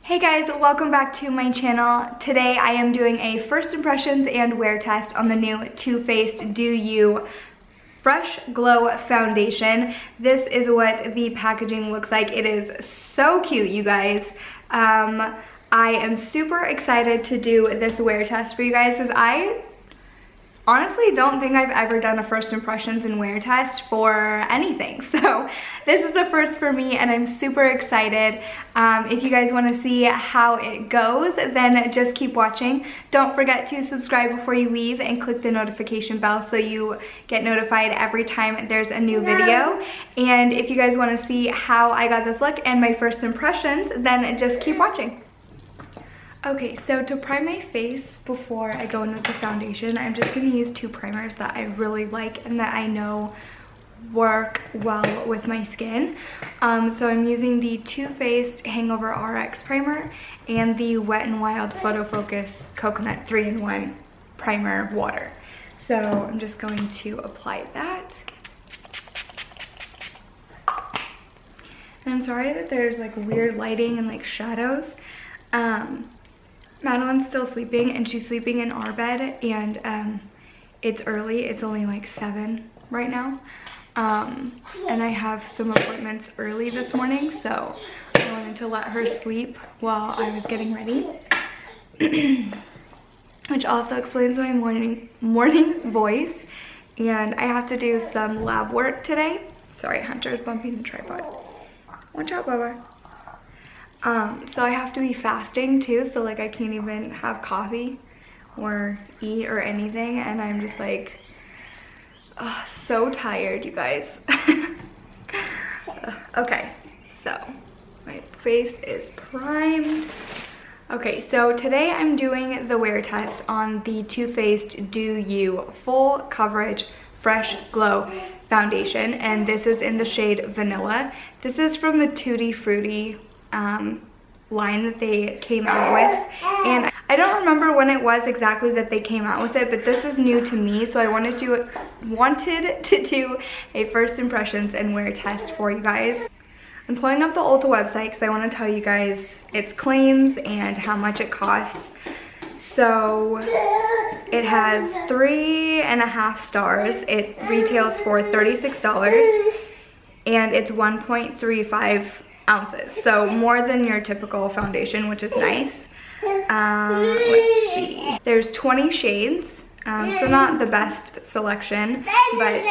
Hey guys, welcome back to my channel. Today I am doing a first impressions and wear test on the new Too Faced Do You Fresh Glow Foundation. This is what the packaging looks like. It is so cute, you guys. I am super excited to do this wear test for you guys because I honestly don't think I've ever done a first impressions and wear test for anything. So this is the first for me and I'm super excited. If you guys want to see how it goes, then just keep watching. Don't forget to subscribe before you leave and click the notification bell so you get notified every time there's a new video. And if you guys want to see how I got this look and my first impressions, then just keep watching. Okay, so to prime my face before I go in with the foundation, I'm just going to use two primers that I really like and that I know work well with my skin. So I'm using the Too Faced Hangover RX primer and the Wet n Wild Photo Focus Coconut 3-in-1 primer water. So I'm just going to apply that. And I'm sorry that there's like weird lighting and like shadows. Madeline's still sleeping and she's sleeping in our bed and it's early. It's only like 7 right now. And I have some appointments early this morning, so I wanted to let her sleep while I was getting ready. Which also explains my morning voice. And I have to do some lab work today. Sorry, Hunter's bumping the tripod. Watch out, Bubba. So I have to be fasting too, so like I can't even have coffee or eat or anything, and I'm just like so tired, you guys. Okay, so my face is primed. Okay, so today I'm doing the wear test on the Too Faced Do You Full Coverage Fresh Glow Foundation, and this is in the shade Vanilla. This is from the Tutti Frutti line that they came out with, and I don't remember when it was exactly that they came out with it, but this is new to me, so I wanted to do a first impressions and wear test for you guys. I'm pulling up the Ulta website because I want to tell you guys its claims and how much it costs. So it has 3.5 stars. It retails for $36 and it's 1.35 ounces, so more than your typical foundation, which is nice. Let's see, there's 20 shades, so not the best selection, but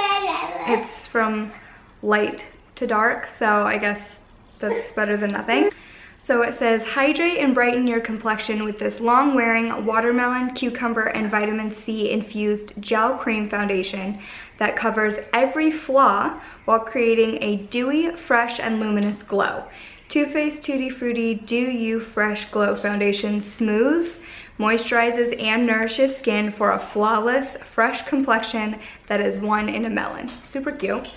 it's from light to dark, so I guess that's better than nothing. So it says, hydrate and brighten your complexion with this long-wearing watermelon, cucumber, and vitamin C infused gel cream foundation that covers every flaw while creating a dewy, fresh, and luminous glow. Too Faced Tutti Frutti Do You Fresh Glow Foundation smooths, moisturizes, and nourishes skin for a flawless, fresh complexion that is one in a melon. Super cute.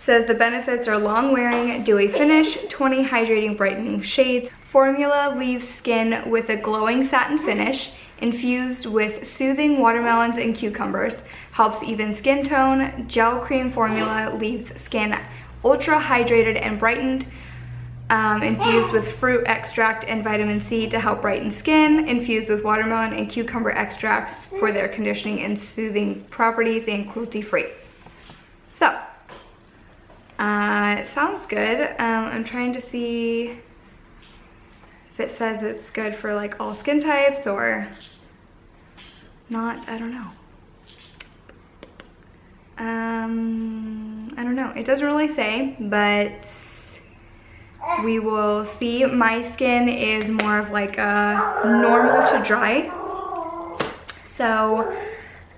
Says the benefits are long-wearing, dewy finish, 20 hydrating brightening shades. Formula leaves skin with a glowing satin finish, infused with soothing watermelons and cucumbers, helps even skin tone. Gel cream formula leaves skin ultra hydrated and brightened, infused with fruit extract and vitamin C to help brighten skin, infused with watermelon and cucumber extracts for their conditioning and soothing properties, and cruelty-free. So it sounds good. I'm trying to see if it says it's good for like all skin types or not. I don't know. I don't know. It doesn't really say, but we will see. My skin is more of like a normal to dry. So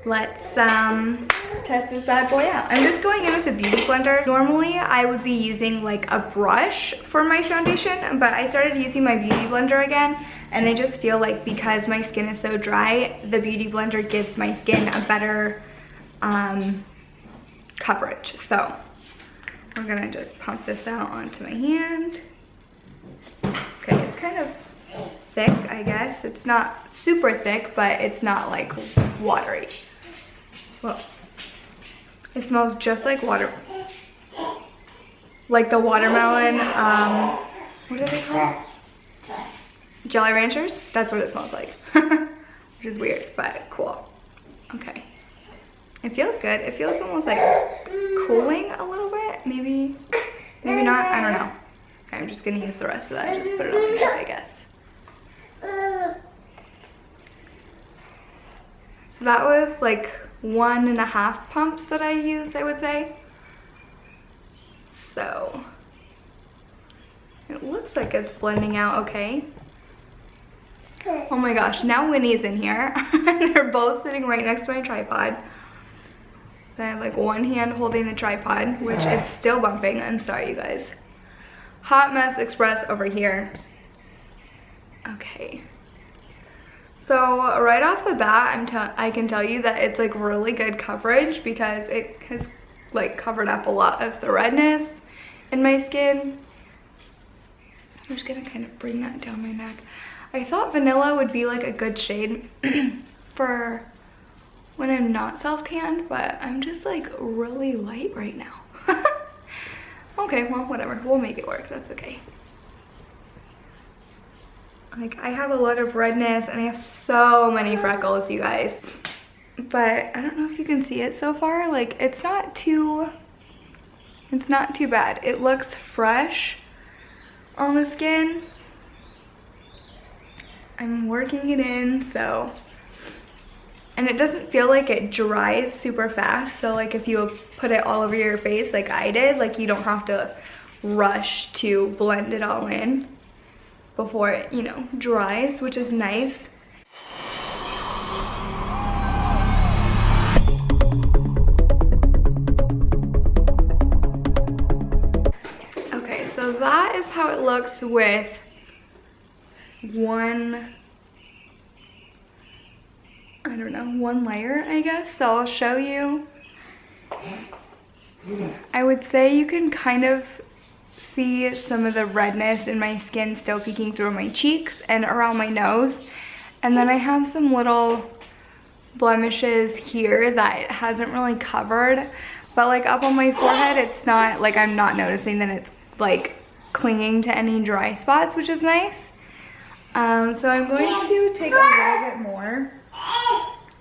let's test this bad boy out. I'm just going in with a beauty blender. Normally I would be using like a brush for my foundation, but I started using my beauty blender again, and I just feel like because my skin is so dry, the beauty blender gives my skin a better coverage. So we're gonna just pump this out onto my hand. Okay, it's kind of thick, I guess. It's not super thick, but it's not like watery. Whoa. It smells just like water. Like the watermelon, what are they called? Jolly Ranchers, that's what it smells like. Which is weird, but cool. Okay. It feels good. It feels almost like cooling a little bit. Maybe not, I don't know. Okay, I'm just gonna use the rest of that and just put it on my neck, I guess. So that was like 1.5 pumps that I used, I would say. So it looks like it's blending out okay. Oh my gosh, now Winnie's in here. They're both sitting right next to my tripod. I have like one hand holding the tripod, which it's still bumping. I'm sorry, you guys. Hot Mess Express over here. Okay. So right off the bat, I can tell you that it's like really good coverage because it has like covered up a lot of the redness in my skin. I'm just gonna kind of bring that down my neck. I thought vanilla would be like a good shade for when I'm not self-tanned, but I'm just like really light right now. Okay, well, whatever. We'll make it work. That's okay. Like, I have a lot of redness and I have so many freckles, you guys. But I don't know if you can see it so far. Like, it's not too bad. It looks fresh on the skin. I'm working it in, so. And it doesn't feel like it dries super fast. So like if you put it all over your face like I did, like you don't have to rush to blend it all in before it, you know, dries, which is nice. Okay, so that is how it looks with one layer, I guess. So I'll show you. I would say you can kind of see some of the redness in my skin still peeking through my cheeks and around my nose. And then I have some little blemishes here that it hasn't really covered. But like up on my forehead, it's not like I'm not noticing that it's like clinging to any dry spots, which is nice. So I'm going to take a little bit more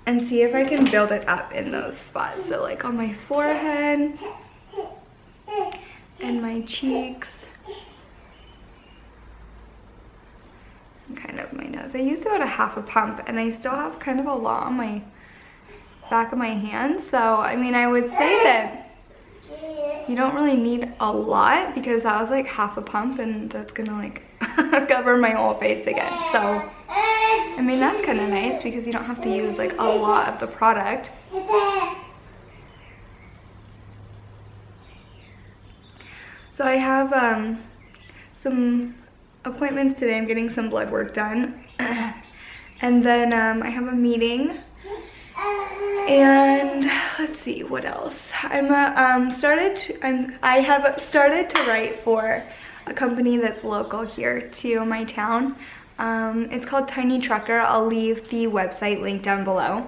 and see if I can build it up in those spots. So like on my forehead and my cheeks and kind of my nose. I used about 1/2 pump and I still have kind of a lot on my back of my hand. So I mean, I would say that you don't really need a lot because that was like 1/2 pump and that's gonna like cover my whole face again. So I mean, that's kind of nice because you don't have to use like a lot of the product. So I have some appointments today. I'm getting some blood work done. And then I have a meeting. And let's see, what else? I have started to write for a company that's local here to my town. It's called Tiny Trucker. I'll leave the website link down below.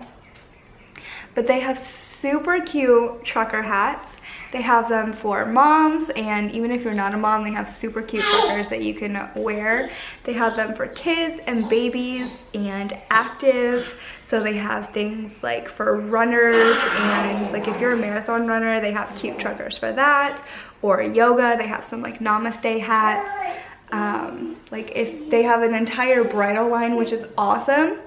But they have super cute trucker hats. They have them for moms, and even if you're not a mom, they have super cute truckers that you can wear. They have them for kids and babies and active. So they have things like for runners, and like if you're a marathon runner, they have cute truckers for that. Or yoga, they have some like namaste hats. Like if they have an entire bridal line, which is awesome.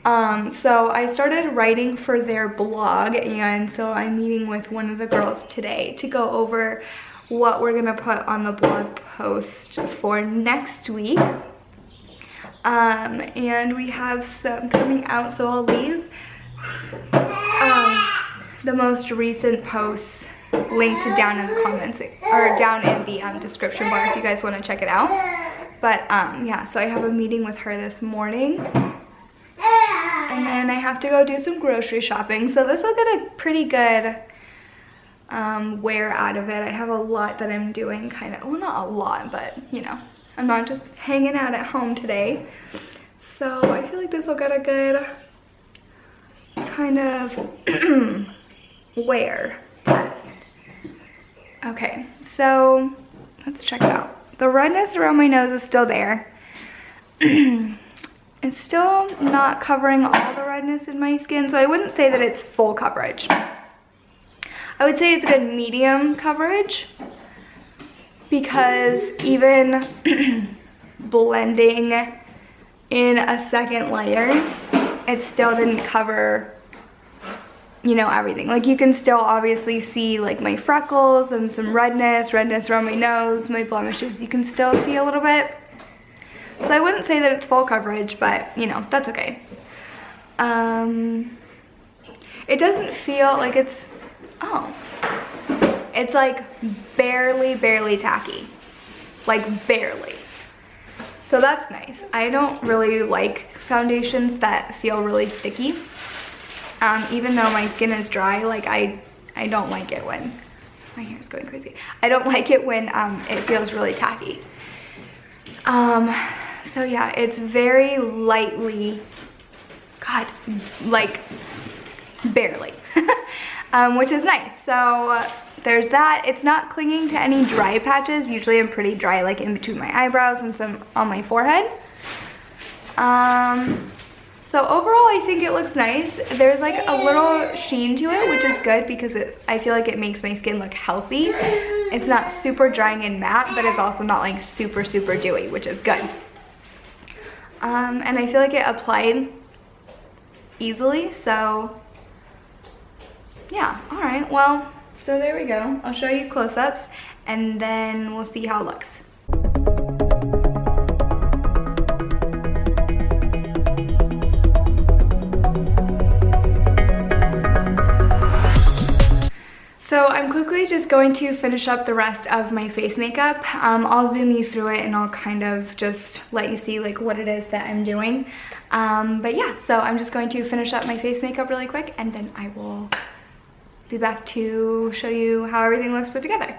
So I started writing for their blog, and so I'm meeting with one of the girls today to go over what we're gonna put on the blog post for next week. And we have some coming out, so I'll leave the most recent posts linked down in the comments or down in the description bar if you guys want to check it out. But yeah, so I have a meeting with her this morning, and then I have to go do some grocery shopping. So this will get a pretty good wear out of it. I have a lot that I'm doing, kind of, well, not a lot, but you know, I'm not just hanging out at home today. So I feel like this will get a good kind of wear test. Okay, so let's check it out. The redness around my nose is still there. it's still not covering all the redness in my skin, so I wouldn't say that it's full coverage. I would say it's a good medium coverage, because even blending in a second layer, it still didn't cover, you know, everything. Like, you can still obviously see like my freckles and some redness around my nose, my blemishes, you can still see a little bit. So I wouldn't say that it's full coverage, but you know, that's okay. It doesn't feel like it's, oh, it's like barely tacky, like barely. So that's nice. I don't really like foundations that feel really sticky. Even though my skin is dry, like I don't like it when, my hair is going crazy. I don't like it when it feels really tacky. So yeah, it's very lightly, God, like barely, which is nice. So there's that. It's not clinging to any dry patches. Usually I'm pretty dry, like in between my eyebrows and some on my forehead. So overall, I think it looks nice. There's like a little sheen to it, which is good because I feel like it makes my skin look healthy. It's not super drying and matte, but it's also not like super dewy, which is good. And I feel like it applied easily, so yeah. All right, well, so there we go. I'll show you close-ups and then we'll see how it looks. So I'm quickly just going to finish up the rest of my face makeup. I'll zoom you through it and I'll kind of just let you see like what it is that I'm doing. But yeah, so I'm just going to finish up my face makeup really quick and then I will be back to show you how everything looks put together.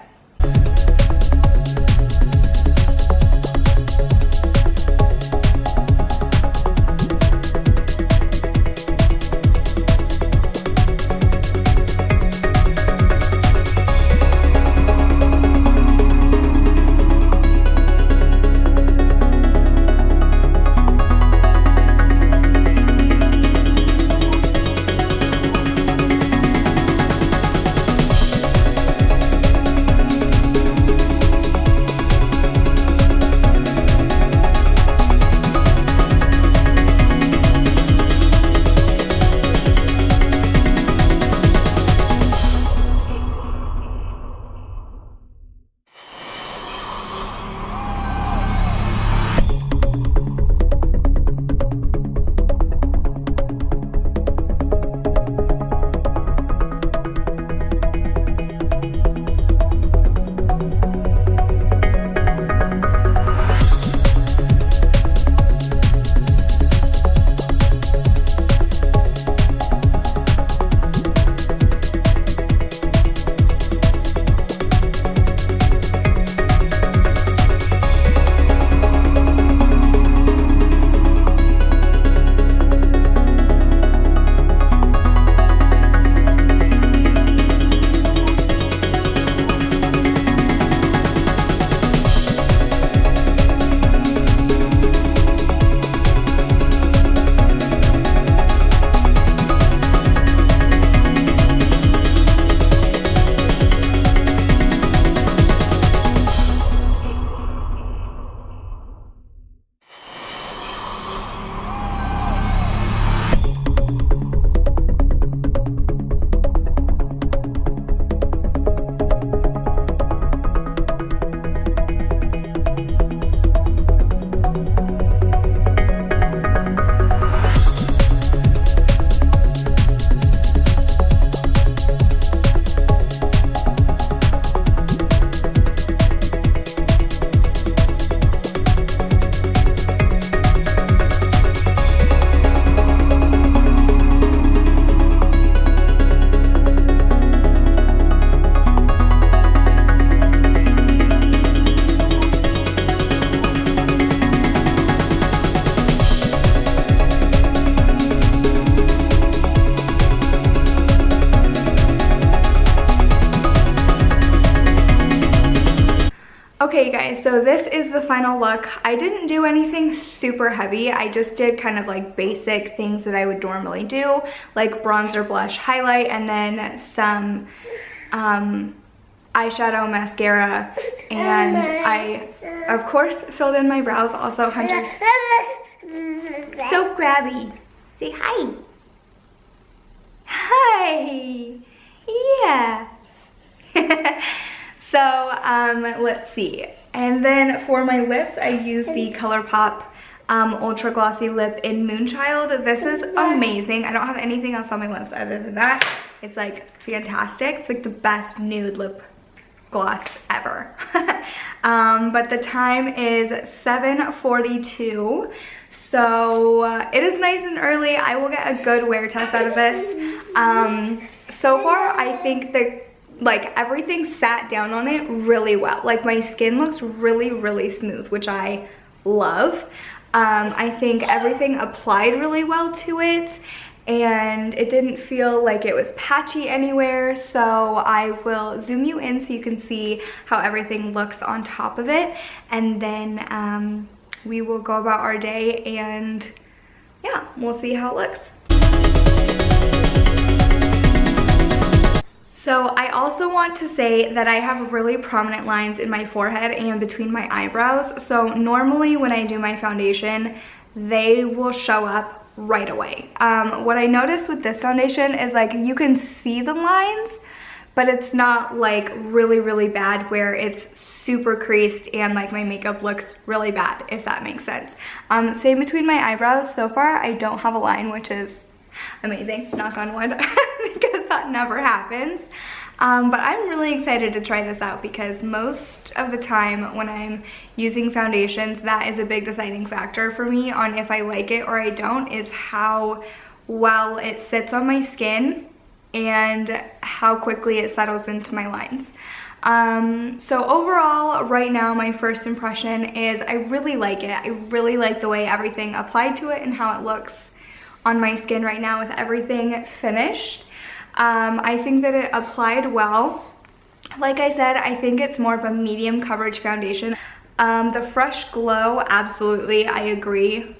So this is the final look. I didn't do anything super heavy. I just did kind of like basic things that I would normally do, like bronzer, blush, highlight, and then some eyeshadow, mascara, and I, of course, filled in my brows. Also, Hunter's so grabby. Say hi. Hi. Yeah. So, let's see. And then for my lips, I use the ColourPop Ultra Glossy Lip in Moonchild. This is amazing. I don't have anything else on my lips other than that. It's like fantastic. It's like the best nude lip gloss ever. But the time is 7:42. So it is nice and early. I will get a good wear test out of this. So far, I think that like everything sat down on it really well. Like my skin looks really, really smooth, which I love. I think everything applied really well to it, and it didn't feel like it was patchy anywhere. So I will zoom you in so you can see how everything looks on top of it, and then we will go about our day, and yeah, we'll see how it looks. So I also want to say that I have really prominent lines in my forehead and between my eyebrows. So normally when I do my foundation, they will show up right away. What I noticed with this foundation is like you can see the lines, but it's not like really, really bad where it's super creased and like my makeup looks really bad, if that makes sense. Same between my eyebrows. So far, I don't have a line, which is amazing, knock on wood, because that never happens. But I'm really excited to try this out because most of the time when I'm using foundations, that is a big deciding factor for me on if I like it or I don't, is how well it sits on my skin and how quickly it settles into my lines. So overall, right now, my first impression is I really like it. I really like the way everything applied to it and how it looks on my skin right now with everything finished. I think that it applied well. Like I said, I think it's more of a medium coverage foundation. The fresh glow, absolutely, I agree.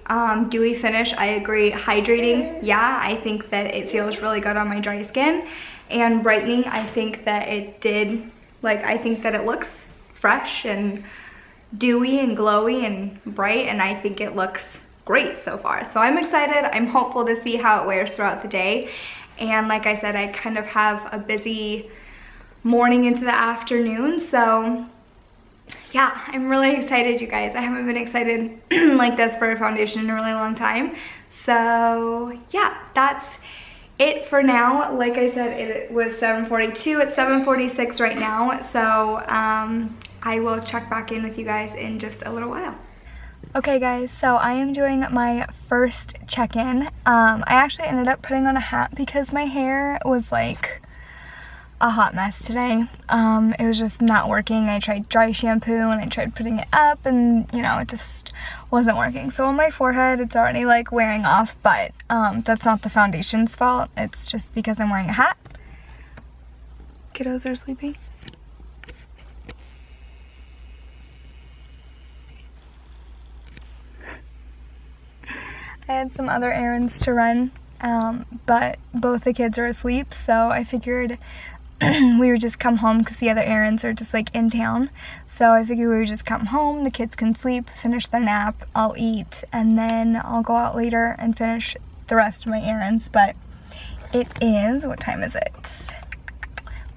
Dewy finish, I agree. Hydrating, yeah, I think that it feels really good on my dry skin. And brightening, I think that it did, like, I think that it looks fresh and dewy and glowy and bright, and I think it looks great so far. So I'm excited. I'm hopeful to see how it wears throughout the day. And like I said, I kind of have a busy morning into the afternoon, so yeah, I'm really excited, you guys. I haven't been excited like this for a foundation in a really long time. So yeah, that's it for now. Like I said, it was 7:42. It's 7:46 right now, so I will check back in with you guys in just a little while. Okay guys, so I am doing my first check-in. I actually ended up putting on a hat because my hair was like a hot mess today. It was just not working. I tried dry shampoo and I tried putting it up, and you know, it just wasn't working. So on my forehead, it's already like wearing off, but that's not the foundation's fault. It's just because I'm wearing a hat. Kiddos are sleeping. I had some other errands to run, but both the kids are asleep, so I figured we would just come home because the other errands are just like in town. So I figured we would just come home, the kids can sleep, finish their nap, I'll eat, and then I'll go out later and finish the rest of my errands. But it is, what time is it?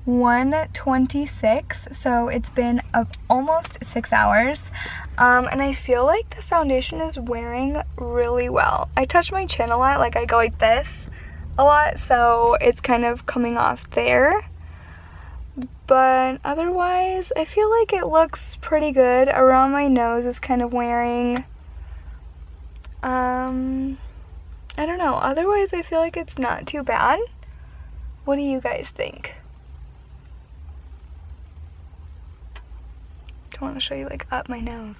1:26, so it's been almost 6 hours. And I feel like the foundation is wearing really well. I touch my chin a lot, like I go like this a lot, so it's kind of coming off there. But otherwise, I feel like it looks pretty good. Around my nose is kind of wearing, I don't know. Otherwise, I feel like it's not too bad. What do you guys think? I want to show you like up my nose.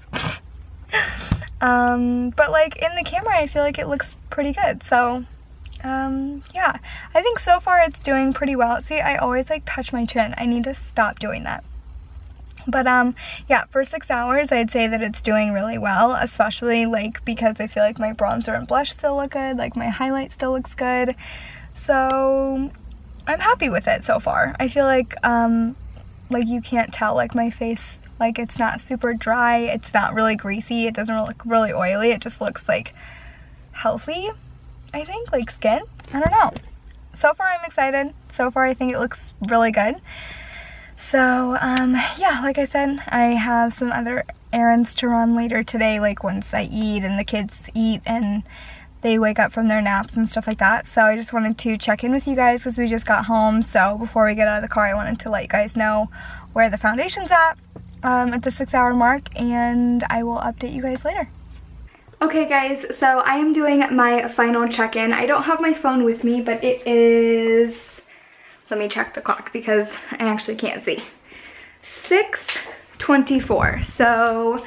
But like in the camera, I feel like it looks pretty good. So yeah, I think so far it's doing pretty well. See, I always like touch my chin. I need to stop doing that. But yeah, for 6 hours I'd say that it's doing really well, especially like because I feel like my bronzer and blush still look good, like my highlight still looks good. So I'm happy with it so far. I feel like you can't tell, like my face, like it's not super dry, it's not really greasy, it doesn't look really oily, it just looks like healthy, I think, like skin. I don't know. So far I'm excited. So far I think it looks really good. So yeah, like I said, I have some other errands to run later today, like once I eat and the kids eat and they wake up from their naps and stuff like that. So I just wanted to check in with you guys because we just got home. So before we get out of the car, I wanted to let you guys know where the foundation's at the 6 hour mark, and I will update you guys later. Okay guys, so I am doing my final check-in. I don't have my phone with me, but it is, let me check the clock because I actually can't see, 6:24. So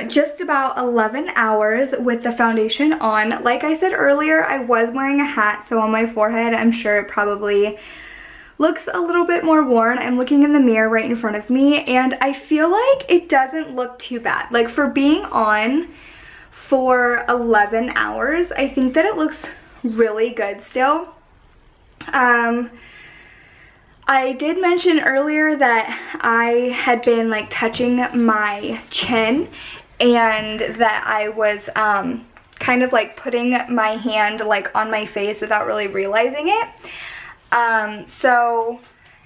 just about 11 hours with the foundation on. Like I said earlier, I was wearing a hat, so on my forehead I'm sure it probably looks a little bit more worn. I'm looking in the mirror right in front of me and I feel like it doesn't look too bad. Like for being on for 11 hours, I think that it looks really good still. I did mention earlier that I had been like touching my chin and that I was kind of like putting my hand like on my face without really realizing it. So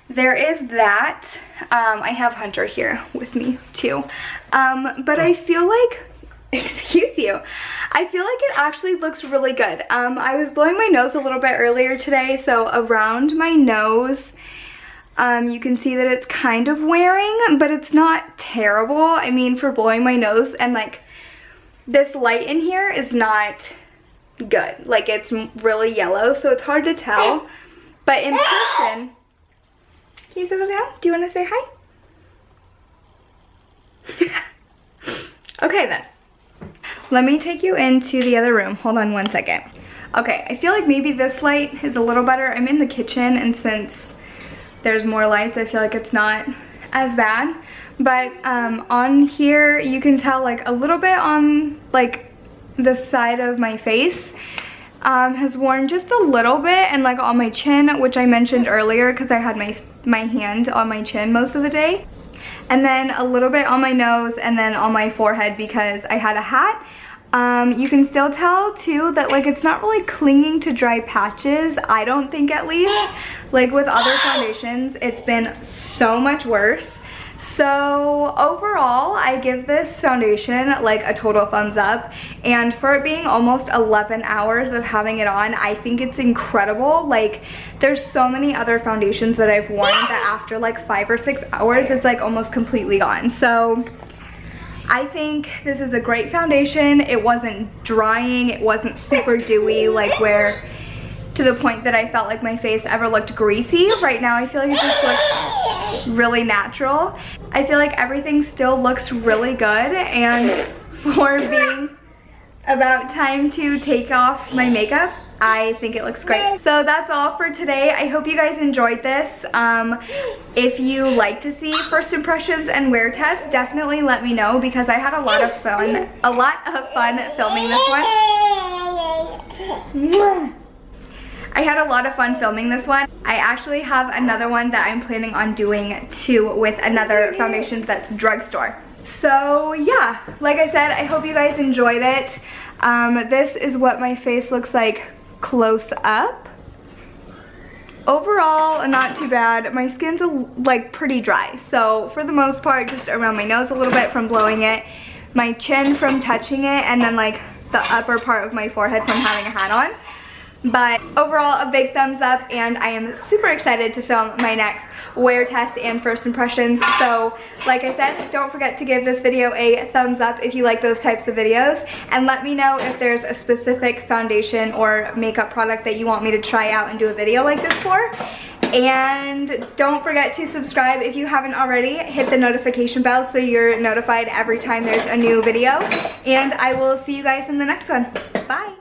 there is that. I have Hunter here with me too. But I feel like, excuse you, I feel like it actually looks really good. I was blowing my nose a little bit earlier today, so around my nose, you can see that it's kind of wearing, but it's not terrible. I mean, for blowing my nose, and like this light in here is not good. Like it's really yellow, so it's hard to tell. But in person, can you settle down? Do you want to say hi? Okay then. Let me take you into the other room. Hold on one second. Okay, I feel like maybe this light is a little better. I'm in the kitchen, and since there's more lights, I feel like it's not as bad. But on here, you can tell like a little bit on like the side of my face has worn just a little bit, and like on my chin, which I mentioned earlier because I had my hand on my chin most of the day. And then a little bit on my nose, and then on my forehead because I had a hat. You can still tell too that like it's not really clinging to dry patches, I don't think, at least. Like with other foundations, it's been so much worse. So overall, I give this foundation like a total thumbs up, and for it being almost 11 hours of having it on, I think it's incredible. Like there's so many other foundations that I've worn that after like 5 or 6 hours, it's like almost completely gone. So I think this is a great foundation. It wasn't drying, it wasn't super dewy, like where to the point that I felt like my face ever looked greasy. Right now I feel like it just looks really natural. I feel like everything still looks really good, and for being about time to take off my makeup, I think it looks great. So that's all for today. I hope you guys enjoyed this. If you like to see first impressions and wear tests, definitely let me know because I had a lot of fun filming this one. I had a lot of fun filming this one. I actually have another one that I'm planning on doing too with another foundation that's drugstore. So yeah, like I said, I hope you guys enjoyed it. This is what my face looks like close up. Overall, not too bad. My skin's like pretty dry, so for the most part, just around my nose a little bit from blowing it, my chin from touching it, and then like the upper part of my forehead from having a hat on. But overall, a big thumbs up, and I am super excited to film my next wear test and first impressions. So like I said, don't forget to give this video a thumbs up if you like those types of videos, and let me know if there's a specific foundation or makeup product that you want me to try out and do a video like this for. And don't forget to subscribe if you haven't already. Hit the notification bell so you're notified every time there's a new video, and I will see you guys in the next one. Bye.